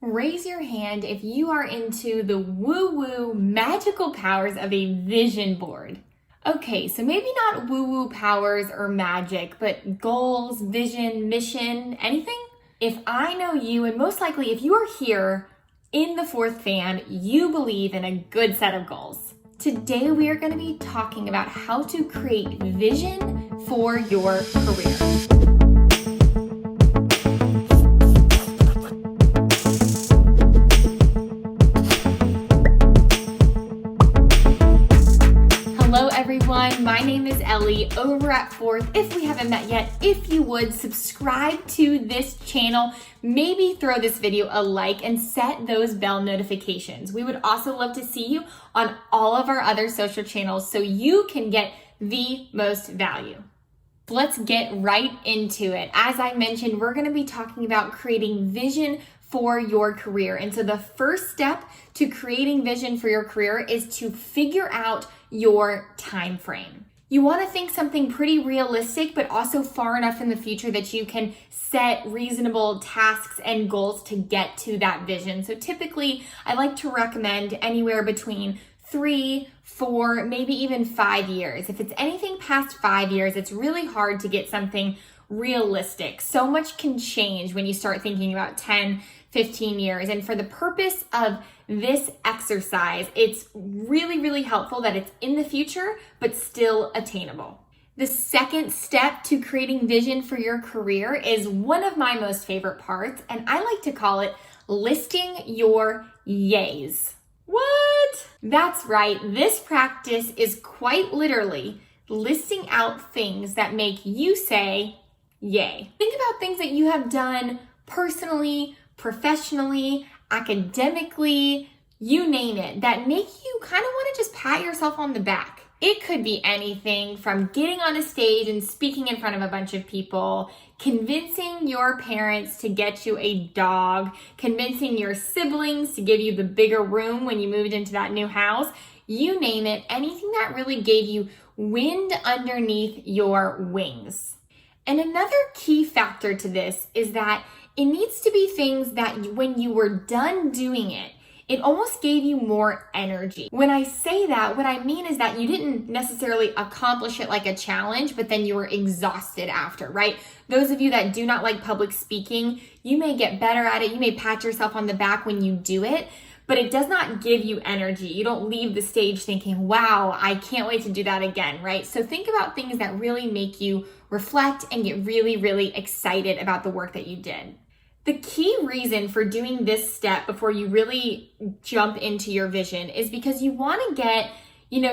Raise your hand if you are into the woo-woo magical powers of a vision board. Okay, so maybe not woo-woo powers or magic, but goals, vision, mission, anything? If I know you, and most likely if you are here in the fourth fan, you believe in a good set of goals. Today we are going to be talking about how to create vision for your career. Hello everyone, my name is Ellie over at Fourth. If we haven't met yet, if you would subscribe to this channel, maybe throw this video a like and set those bell notifications. We would also love to see you on all of our other social channels so you can get the most value. Let's get right into it. As I mentioned, we're going to be talking about creating vision for your career. And so the first step to creating vision for your career is to figure out your time frame. You want to think something pretty realistic, but also far enough in the future that you can set reasonable tasks and goals to get to that vision. So typically, I like to recommend anywhere between 3, 4, maybe even 5 years. If it's anything past 5 years, it's really hard to get something realistic. So much can change when you start thinking about 10, 15 years. And for the purpose of this exercise, it's really helpful that it's in the future, but still attainable. The second step to creating vision for your career is one of my most favorite parts, and I like to call it listing your yays. What? That's right. This practice is quite literally listing out things that make you say yay. Think about things that you have done personally, professionally, academically, you name it, that make you kind of want to just pat yourself on the back. It could be anything from getting on a stage and speaking in front of a bunch of people, convincing your parents to get you a dog, convincing your siblings to give you the bigger room when you moved into that new house. You name it, anything that really gave you wind underneath your wings. And another key factor to this is that it needs to be things that when you were done doing it, it almost gave you more energy. When I say that, what I mean is that you didn't necessarily accomplish it like a challenge, but then you were exhausted after, right? Those of you that do not like public speaking, you may get better at it. You may pat yourself on the back when you do it, but it does not give you energy. You don't leave the stage thinking, wow, I can't wait to do that again, right? So think about things that really make you reflect and get really excited about the work that you did. The key reason for doing this step before you really jump into your vision is because you want to get,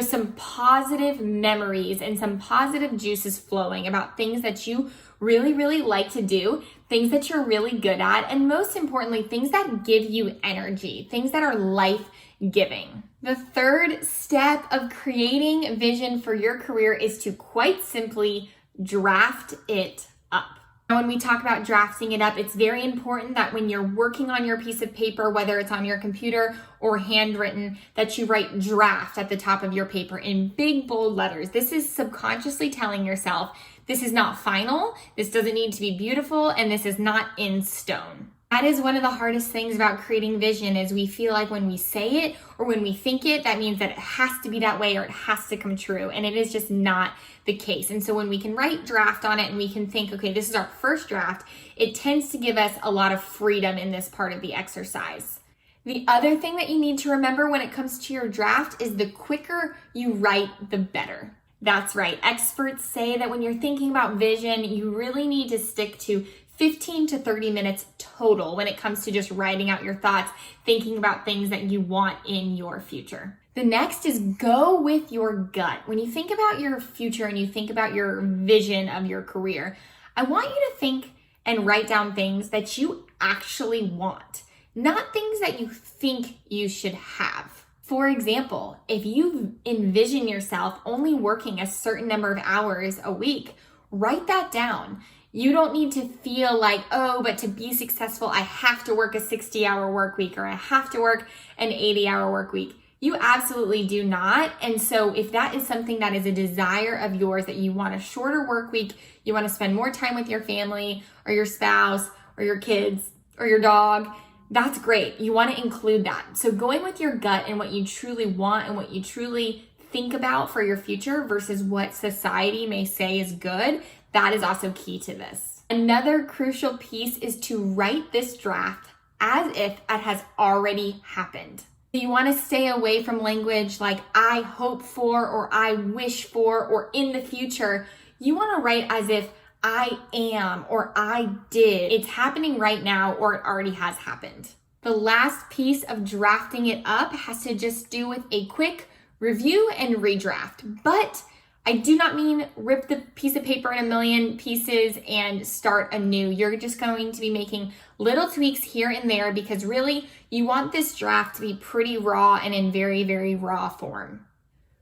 some positive memories and some positive juices flowing about things that you really like to do, things that you're really good at, and most importantly, things that give you energy, things that are life-giving. The third step of creating vision for your career is to quite simply draft it up. When we talk about drafting it up, it's very important that when you're working on your piece of paper, whether it's on your computer or handwritten, that you write draft at the top of your paper in big, bold letters. This is subconsciously telling yourself, this is not final, this doesn't need to be beautiful, and this is not in stone. That is one of the hardest things about creating vision is we feel like when we say it or when we think it, that means that it has to be that way or it has to come true. And it is just not the case. And so when we can write draft on it and we can think, okay, this is our first draft, it tends to give us a lot of freedom in this part of the exercise. The other thing that you need to remember when it comes to your draft is the quicker you write, the better. That's right. Experts say that when you're thinking about vision, you really need to stick to 15 to 30 minutes total when it comes to just writing out your thoughts, thinking about things that you want in your future. The next is go with your gut. When you think about your future and you think about your vision of your career, I want you to think and write down things that you actually want, not things that you think you should have. For example, if you envision yourself only working a certain number of hours a week, write that down. You don't need to feel like, oh, but to be successful, I have to work a 60-hour work week or I have to work an 80-hour work week. You absolutely do not. And so if that is something that is a desire of yours, that you want a shorter work week, you want to spend more time with your family or your spouse or your kids or your dog, that's great. You want to include that. So going with your gut and what you truly want and what you truly think about for your future versus what society may say is good, that is also key to this. Another crucial piece is to write this draft as if it has already happened. So you want to stay away from language like I hope for or I wish for or in the future. You want to write as if I am or I did. It's happening right now or it already has happened. The last piece of drafting it up has to just do with a quick review and redraft. But I do not mean rip the piece of paper in a million pieces and start anew. You're just going to be making little tweaks here and there because really you want this draft to be pretty raw and in very, very raw form.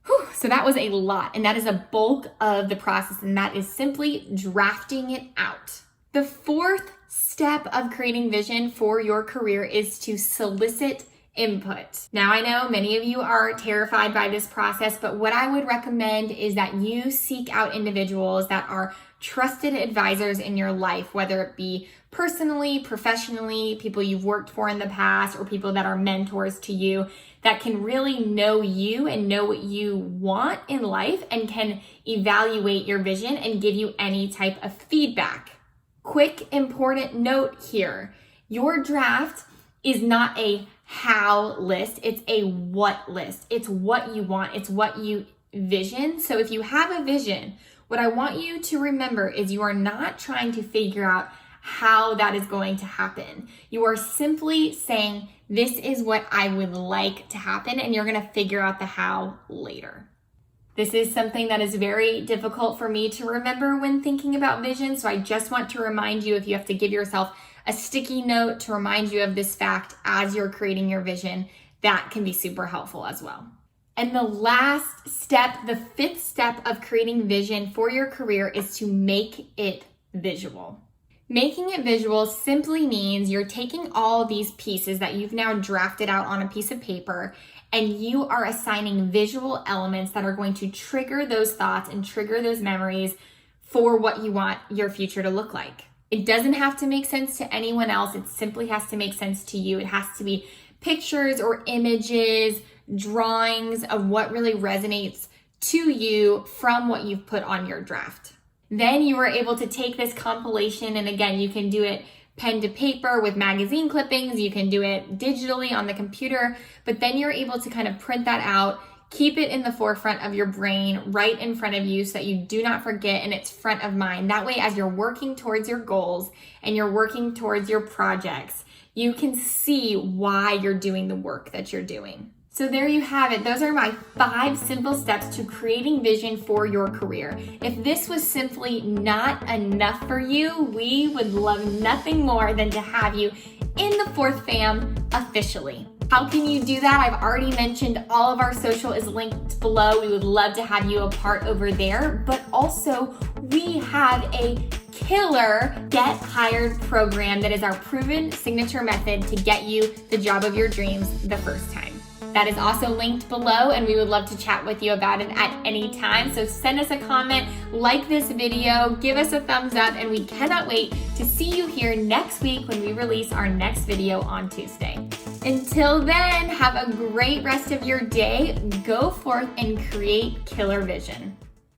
Whew, so that was a lot, and that is a bulk of the process, and that is simply drafting it out. The fourth step of creating vision for your career is to solicit input. Now, I know many of you are terrified by this process, but what I would recommend is that you seek out individuals that are trusted advisors in your life, whether it be personally, professionally, people you've worked for in the past, or people that are mentors to you that can really know you and know what you want in life and can evaluate your vision and give you any type of feedback. Quick, important note here. Your draft is not a how list, it's a what list. It's what you want, it's what you vision. So if you have a vision, what I want you to remember is you are not trying to figure out how that is going to happen. You are simply saying, this is what I would like to happen, and you're gonna figure out the how later. This is something that is very difficult for me to remember when thinking about vision, so I just want to remind you, if you have to give yourself a sticky note to remind you of this fact as you're creating your vision, that can be super helpful as well. And the last step, the fifth step of creating vision for your career is to make it visual. Making it visual simply means you're taking all these pieces that you've now drafted out on a piece of paper and you are assigning visual elements that are going to trigger those thoughts and trigger those memories for what you want your future to look like. It doesn't have to make sense to anyone else. It simply has to make sense to you. It has to be pictures or images, drawings of what really resonates to you from what you've put on your draft. Then you are able to take this compilation, and again, you can do it pen to paper with magazine clippings, you can do it digitally on the computer, but then you're able to kind of print that out, keep it in the forefront of your brain, right in front of you so that you do not forget and it's front of mind. That way, as you're working towards your goals and you're working towards your projects, you can see why you're doing the work that you're doing. So there you have it. Those are my 5 simple steps to creating vision for your career. If this was simply not enough for you, we would love nothing more than to have you in the 4th fam officially. How can you do that? I've already mentioned all of our social is linked below. We would love to have you a part over there, but also we have a killer Get Hired program that is our proven signature method to get you the job of your dreams the first time. That is also linked below, and we would love to chat with you about it at any time. So send us a comment, like this video, give us a thumbs up, and we cannot wait to see you here next week when we release our next video on Tuesday. Until then, have a great rest of your day. Go forth and create killer vision.